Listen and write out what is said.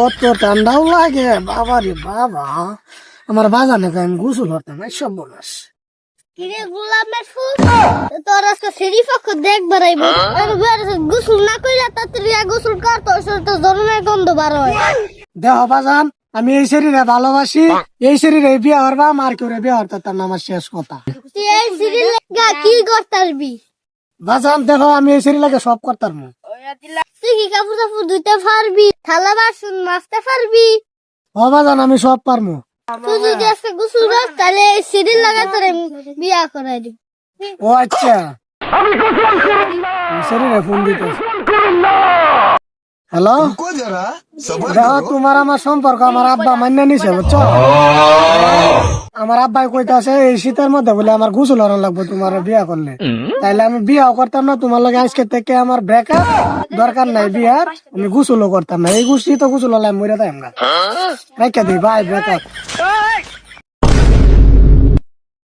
অত ঠান্ডাও লাগে বাবা রে বাবা। আমার বাজানে আমি গোসল হতাম সব বলাস। কিরে গোলামের ফুল তোর আজকে সেরি পক্ষ দেখ বেড়াইব গোসল না কইরা তাড়াতাড়ি গোসল কর তো জরুরের গন্ধ বার হয়। দেহ বাজান, আমি এই শরীরে ভালোবাসি, এই শরীরে বিয়ে হরবা, আর কেউ বিয়ে হরতাম না, আমার শেষ কথা। তুই এই সিরি লাগা কি করতারবি? বাজান দেখো, আমি এই শরীর লাগে সব করতাম। তুই কি কাপড় টাপড় ধুইতে পারবি, থালা বাসন মাজতে পারবি? ও বাজান আমি সব পারমু। তুই যদি আজকে গোসল কর তাহলে এই সিরি লাগা তোর বিয়া করাই দিব। ও আচ্ছা, শরীরে ফোন দিতে। হ্যালো, দেখো তোমার আমার সম্পর্ক আমার আব্বা মান্য নিছে বুঝছো। আমার আব্বাই কইতাছে এই শীতের মধ্যে বলে আমার গোসল হরণ লাগবে তোমার বিয়া করলে, তাইলে আমি বিয়াও করতাম না তোমার লগে। আজকে থেকে আমার ব্রেকআপ, দরকার নাই বিয়ার, আমি গোসলও করতাম না। এই গোসল তো গোসল হলে আমি মরে যাই আমরা। রেখে দিই, বাই, ব্রেকআপ।